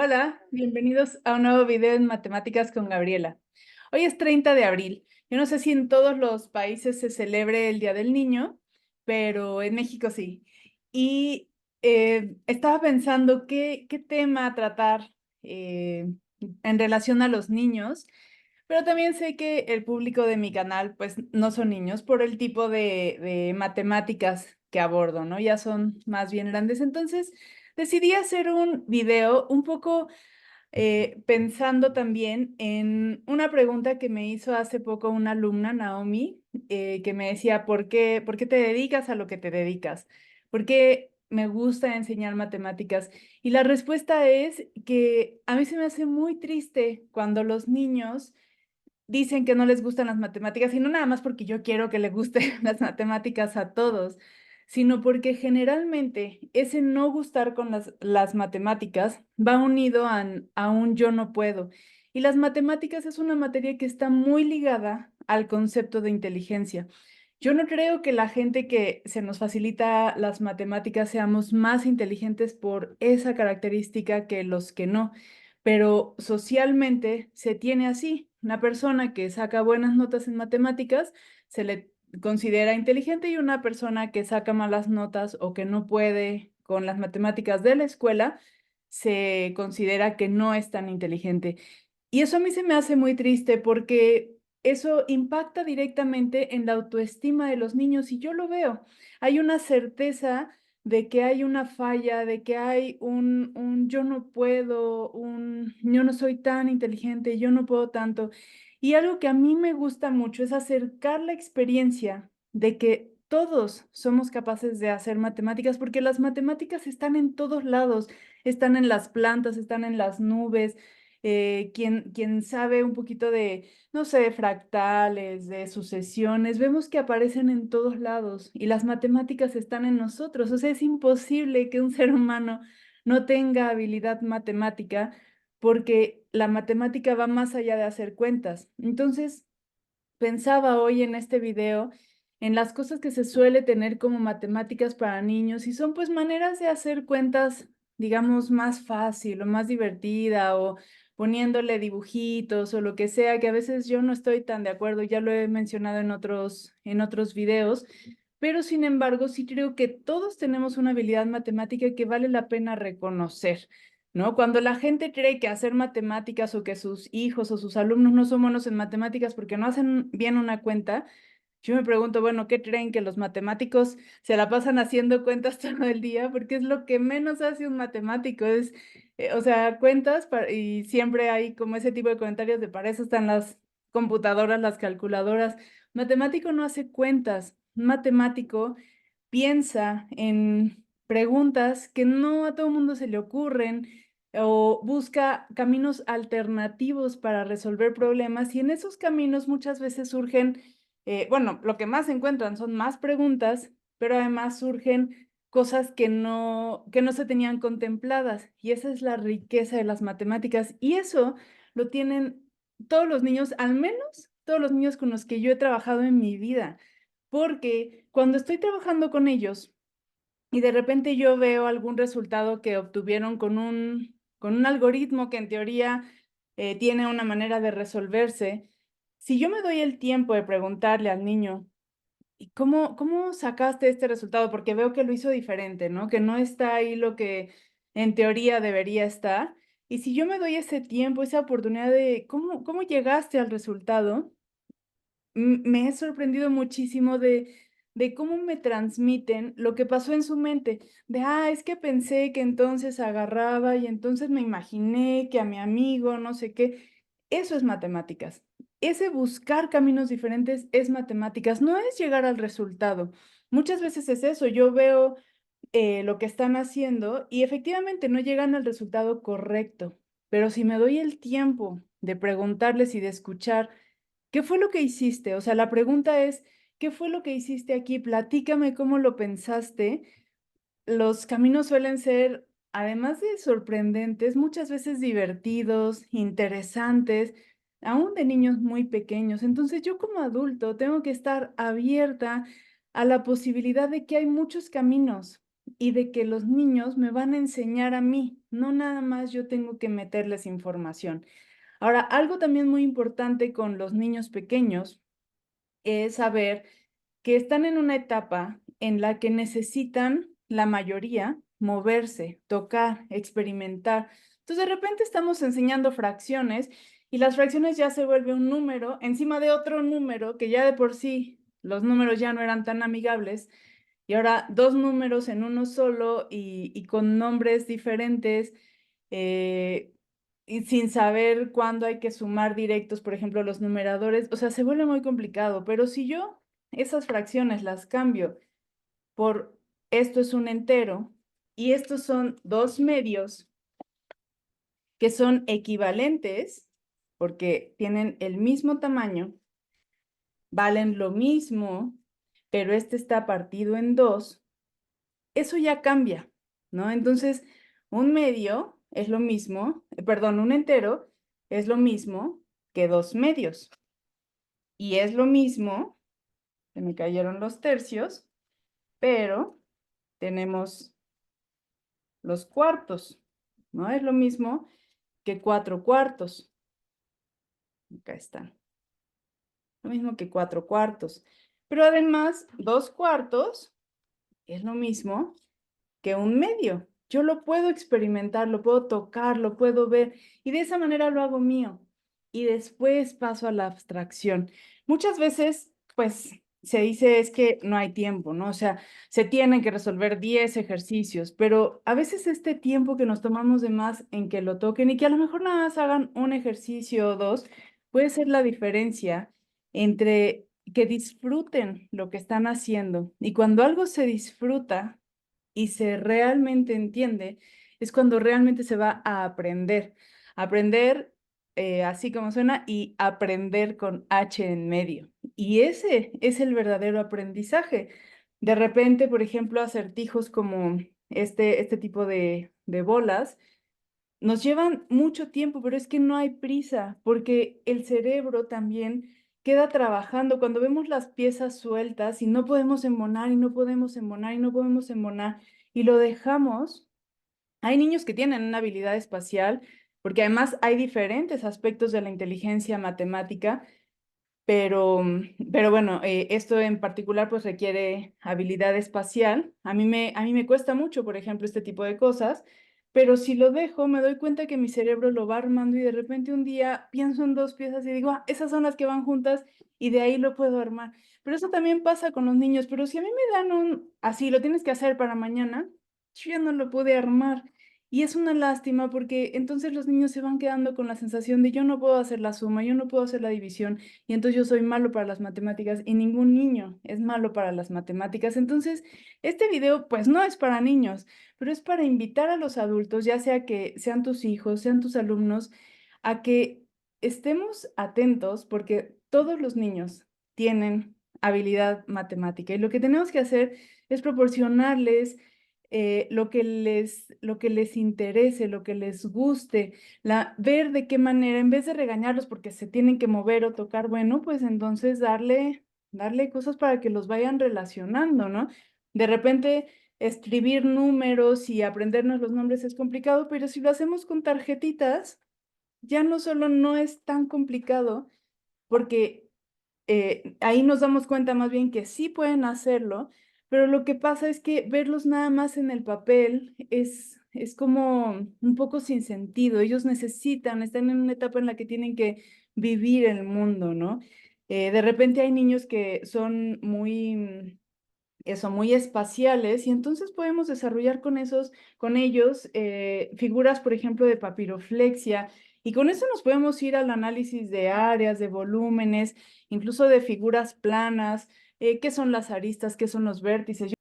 Hola, bienvenidos a un nuevo video en Matemáticas con Gabriela. Hoy es 30 de abril. Yo no sé si en todos los países se celebre el Día del Niño, pero en México sí. Y estaba pensando qué tema tratar en relación a los niños, pero también sé que el público de mi canal pues no son niños por el tipo de matemáticas que abordo, ¿no? Ya son más bien grandes. Entonces decidí hacer un video un poco pensando también en una pregunta que me hizo hace poco una alumna, Naomi, que me decía, por qué te dedicas a lo que te dedicas? ¿Por qué me gusta enseñar matemáticas? Y la respuesta es que a mí se me hace muy triste cuando los niños dicen que no les gustan las matemáticas, y no nada más porque yo quiero que le gusten las matemáticas a todos, sino porque generalmente ese no gustar con las matemáticas va unido a un yo no puedo. Y las matemáticas es una materia que está muy ligada al concepto de inteligencia. Yo no creo que la gente que se nos facilita las matemáticas seamos más inteligentes por esa característica que los que no, pero socialmente se tiene así. Una persona que saca buenas notas en matemáticas se le considera inteligente, y una persona que saca malas notas o que no puede con las matemáticas de la escuela se considera que no es tan inteligente. Y eso a mí se me hace muy triste porque eso impacta directamente en la autoestima de los niños, y yo lo veo. Hay una certeza de que hay una falla, de que hay un yo no puedo, un yo no soy tan inteligente, yo no puedo tanto. Y algo que a mí me gusta mucho es acercar la experiencia de que todos somos capaces de hacer matemáticas, porque las matemáticas están en todos lados, están en las plantas, están en las nubes. Quien sabe un poquito de, no sé, fractales, de sucesiones, vemos que aparecen en todos lados, y las matemáticas están en nosotros. O sea, es imposible que un ser humano no tenga habilidad matemática, porque la matemática va más allá de hacer cuentas. Entonces, pensaba hoy en este video en las cosas que se suele tener como matemáticas para niños, y son pues maneras de hacer cuentas, digamos, más fácil o más divertida, o poniéndole dibujitos o lo que sea, que a veces yo no estoy tan de acuerdo, ya lo he mencionado en otros videos, pero sin embargo sí creo que todos tenemos una habilidad matemática que vale la pena reconocer, ¿no? Cuando la gente cree que hacer matemáticas, o que sus hijos o sus alumnos no son buenos en matemáticas porque no hacen bien una cuenta, yo me pregunto, bueno, ¿qué creen? ¿Que los matemáticos se la pasan haciendo cuentas todo el día? Porque es lo que menos hace un matemático, es, o sea, cuentas, y siempre hay como ese tipo de comentarios de para eso están las computadoras, las calculadoras. Matemático no hace cuentas, un matemático piensa en preguntas que no a todo el mundo se le ocurren, o busca caminos alternativos para resolver problemas, y en esos caminos muchas veces surgen, bueno, lo que más encuentran son más preguntas, pero además surgen cosas que no se tenían contempladas, y esa es la riqueza de las matemáticas, y eso lo tienen todos los niños, al menos todos los niños con los que yo he trabajado en mi vida, porque cuando estoy trabajando con ellos y de repente yo veo algún resultado que obtuvieron con un algoritmo que en teoría tiene una manera de resolverse, si yo me doy el tiempo de preguntarle al niño, ¿y cómo sacaste este resultado? Porque veo que lo hizo diferente, ¿no? Que no está ahí lo que en teoría debería estar. Y si yo me doy ese tiempo, esa oportunidad de cómo llegaste al resultado, me he sorprendido muchísimo de cómo me transmiten lo que pasó en su mente, de, es que pensé que entonces agarraba y entonces me imaginé que a mi amigo, no sé qué. Eso es matemáticas. Ese buscar caminos diferentes es matemáticas, no es llegar al resultado. Muchas veces es eso, yo veo lo que están haciendo y efectivamente no llegan al resultado correcto, pero si me doy el tiempo de preguntarles y de escuchar, ¿qué fue lo que hiciste? O sea, la pregunta es, ¿qué fue lo que hiciste aquí? Platícame cómo lo pensaste. Los caminos suelen ser, además de sorprendentes, muchas veces divertidos, interesantes, aún de niños muy pequeños. Entonces, yo como adulto tengo que estar abierta a la posibilidad de que hay muchos caminos, y de que los niños me van a enseñar a mí, no nada más yo tengo que meterles información. Ahora, algo también muy importante con los niños pequeños es saber que están en una etapa en la que necesitan, la mayoría, moverse, tocar, experimentar. Entonces, de repente estamos enseñando fracciones y las fracciones ya se vuelve un número encima de otro número que ya de por sí los números ya no eran tan amigables y ahora dos números en uno solo y con nombres diferentes y sin saber cuándo hay que sumar directos, por ejemplo, los numeradores, o sea, se vuelve muy complicado, pero si yo esas fracciones las cambio por esto es un entero y estos son dos medios que son equivalentes porque tienen el mismo tamaño, valen lo mismo, pero este está partido en dos, eso ya cambia, ¿no? Entonces, un medio es lo mismo, perdón, un entero es lo mismo que dos medios. Y es lo mismo, se me cayeron los tercios, pero tenemos los cuartos, ¿no? Es lo mismo que 4/4. Acá están. Lo mismo que 4/4. Pero además, 2/4 es lo mismo que un medio. Yo lo puedo experimentar, lo puedo tocar, lo puedo ver y de esa manera lo hago mío. Y después paso a la abstracción. Muchas veces, pues, se dice es que no hay tiempo, ¿no? O sea, se tienen que resolver 10 ejercicios, pero a veces este tiempo que nos tomamos de más en que lo toquen y que a lo mejor nada más hagan un ejercicio o dos, puede ser la diferencia entre que disfruten lo que están haciendo. Y cuando algo se disfruta, y se realmente entiende, es cuando realmente se va a aprender. Aprender así como suena y aprender con H en medio. Y ese es el verdadero aprendizaje. De repente, por ejemplo, acertijos como este tipo de bolas nos llevan mucho tiempo, pero es que no hay prisa, porque el cerebro también queda trabajando. Cuando vemos las piezas sueltas y no podemos embonar y no podemos embonar y no podemos embonar y lo dejamos, hay niños que tienen una habilidad espacial, porque además hay diferentes aspectos de la inteligencia matemática pero bueno, esto en particular pues requiere habilidad espacial. A mí me cuesta mucho, por ejemplo, este tipo de cosas, pero si lo dejo, me doy cuenta que mi cerebro lo va armando y de repente un día pienso en dos piezas y digo, ah, esas son las que van juntas y de ahí lo puedo armar. Pero eso también pasa con los niños, pero si a mí me dan así, lo tienes que hacer para mañana, yo ya no lo pude armar. Y es una lástima porque entonces los niños se van quedando con la sensación de yo no puedo hacer la suma, yo no puedo hacer la división y entonces yo soy malo para las matemáticas y ningún niño es malo para las matemáticas. Entonces, este video pues no es para niños, pero es para invitar a los adultos, ya sea que sean tus hijos, sean tus alumnos, a que estemos atentos porque todos los niños tienen habilidad matemática y lo que tenemos que hacer es proporcionarles lo que les interese, lo que les guste, ver de qué manera, en vez de regañarlos porque se tienen que mover o tocar, bueno, pues entonces darle cosas para que los vayan relacionando, ¿no? De repente, escribir números y aprendernos los nombres es complicado, pero si lo hacemos con tarjetitas, ya no solo no es tan complicado, porque ahí nos damos cuenta más bien que sí pueden hacerlo, pero lo que pasa es que verlos nada más en el papel es como un poco sin sentido. Ellos están en una etapa en la que tienen que vivir el mundo, ¿no? De repente hay niños que son muy espaciales y entonces podemos desarrollar con ellos figuras, por ejemplo, de papiroflexia y con eso nos podemos ir al análisis de áreas, de volúmenes, incluso de figuras planas, qué son las aristas, qué son los vértices.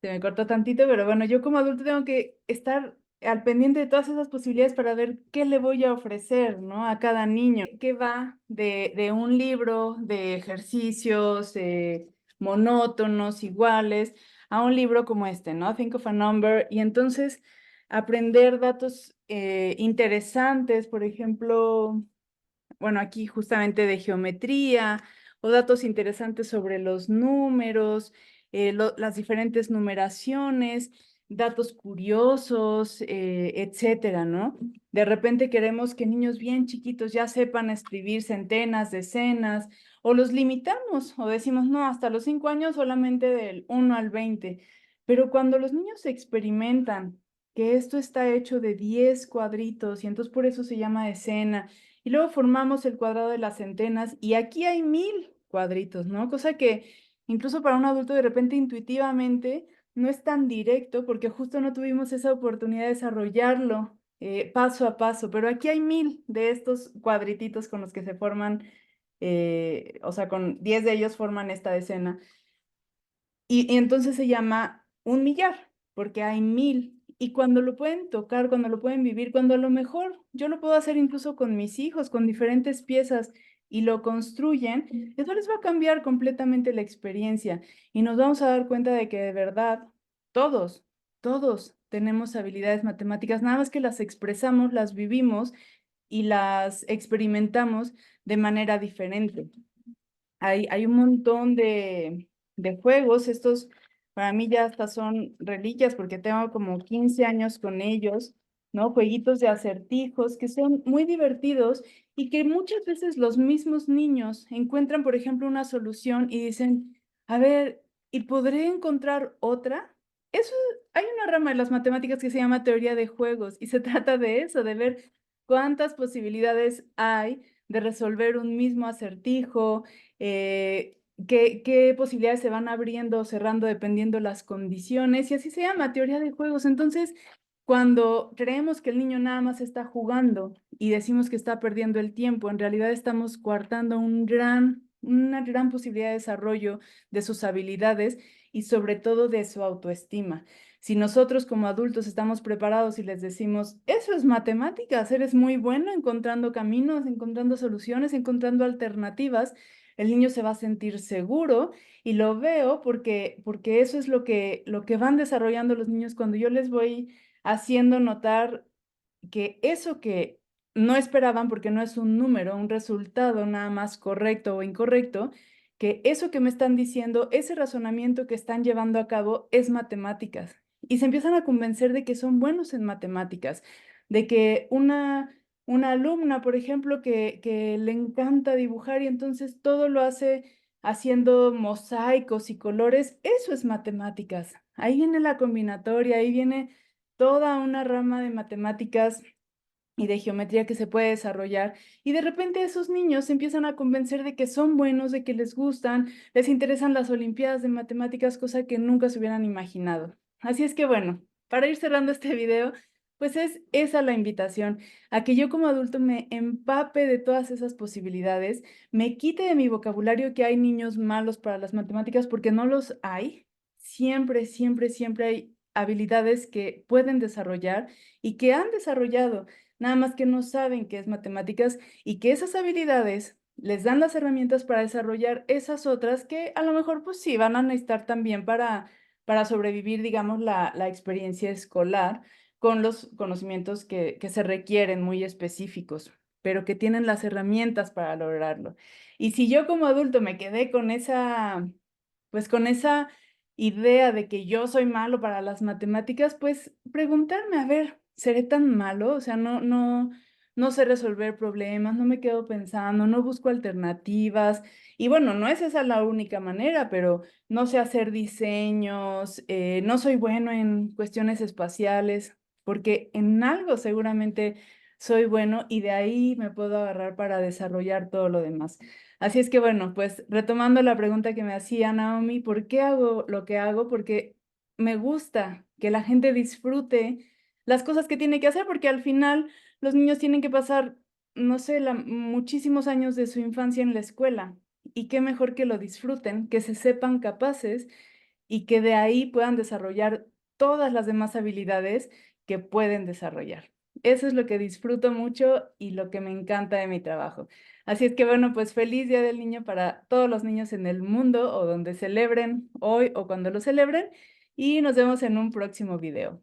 Se me cortó tantito, pero bueno, yo como adulto tengo que estar al pendiente de todas esas posibilidades para ver qué le voy a ofrecer, ¿no? A cada niño. ¿Qué va de un libro de ejercicios monótonos, iguales, a un libro como este, ¿no? Think of a Number. Y entonces aprender datos interesantes, por ejemplo, bueno, aquí justamente de geometría o datos interesantes sobre los números, las diferentes numeraciones. datos curiosos, etcétera, ¿no? De repente queremos que niños bien chiquitos ya sepan escribir centenas, decenas, o los limitamos, o decimos, no, hasta los 5 años solamente del 1 al 20. Pero cuando los niños experimentan que esto está hecho de 10 cuadritos, y entonces por eso se llama decena, y luego formamos el cuadrado de las centenas, y aquí hay 1000 cuadritos, ¿no? Cosa que incluso para un adulto de repente intuitivamente no es tan directo porque justo no tuvimos esa oportunidad de desarrollarlo paso a paso, pero aquí hay 1000 de estos cuadrititos con los que se forman, o sea, con 10 de ellos forman esta decena. Y entonces se llama un millar, porque hay 1000. Y cuando lo pueden tocar, cuando lo pueden vivir, cuando a lo mejor yo lo puedo hacer incluso con mis hijos, con diferentes piezas, y lo construyen, eso les va a cambiar completamente la experiencia. Y nos vamos a dar cuenta de que de verdad, todos tenemos habilidades matemáticas, nada más que las expresamos, las vivimos y las experimentamos de manera diferente. Hay un montón de juegos, estos para mí ya hasta son reliquias porque tengo como 15 años con ellos, ¿no? Jueguitos de acertijos que son muy divertidos y que muchas veces los mismos niños encuentran, por ejemplo, una solución y dicen, a ver, ¿y podré encontrar otra? Eso, hay una rama de las matemáticas que se llama teoría de juegos y se trata de eso, de ver cuántas posibilidades hay de resolver un mismo acertijo, qué posibilidades se van abriendo o cerrando dependiendo las condiciones, y así se llama teoría de juegos. Entonces, cuando creemos que el niño nada más está jugando y decimos que está perdiendo el tiempo, en realidad estamos coartando una gran posibilidad de desarrollo de sus habilidades y sobre todo de su autoestima. Si nosotros como adultos estamos preparados y les decimos, eso es matemáticas, eres muy bueno encontrando caminos, encontrando soluciones, encontrando alternativas, el niño se va a sentir seguro y lo veo porque eso es lo que van desarrollando los niños cuando yo les voy haciendo notar que eso que no esperaban, porque no es un número, un resultado nada más correcto o incorrecto, que eso que me están diciendo, ese razonamiento que están llevando a cabo es matemáticas. Y se empiezan a convencer de que son buenos en matemáticas, de que una alumna, por ejemplo, que le encanta dibujar y entonces todo lo hace haciendo mosaicos y colores, eso es matemáticas. Ahí viene la combinatoria, ahí viene toda una rama de matemáticas y de geometría que se puede desarrollar. Y de repente esos niños se empiezan a convencer de que son buenos, de que les gustan, les interesan las olimpiadas de matemáticas, cosa que nunca se hubieran imaginado. Así es que bueno, para ir cerrando este video, pues es esa la invitación, a que yo como adulto me empape de todas esas posibilidades, me quite de mi vocabulario que hay niños malos para las matemáticas, porque no los hay. Siempre hay habilidades que pueden desarrollar y que han desarrollado, nada más que no saben qué es matemáticas y que esas habilidades les dan las herramientas para desarrollar esas otras que a lo mejor pues sí van a necesitar también para sobrevivir, digamos, la experiencia escolar con los conocimientos que se requieren muy específicos, pero que tienen las herramientas para lograrlo. Y si yo como adulto me quedé con pues con esa idea de que yo soy malo para las matemáticas, pues preguntarme, a ver, ¿seré tan malo? O sea, no sé resolver problemas, no me quedo pensando, no busco alternativas. Y bueno, no es esa la única manera, pero no sé hacer diseños, no soy bueno en cuestiones espaciales, porque en algo seguramente soy bueno y de ahí me puedo agarrar para desarrollar todo lo demás. Así es que bueno, pues retomando la pregunta que me hacía Naomi, ¿por qué hago lo que hago? Porque me gusta que la gente disfrute las cosas que tiene que hacer, porque al final los niños tienen que pasar, no sé, muchísimos años de su infancia en la escuela. Y qué mejor que lo disfruten, que se sepan capaces y que de ahí puedan desarrollar todas las demás habilidades que pueden desarrollar. Eso es lo que disfruto mucho y lo que me encanta de mi trabajo. Así es que bueno, pues feliz Día del Niño para todos los niños en el mundo o donde celebren hoy o cuando lo celebren y nos vemos en un próximo video.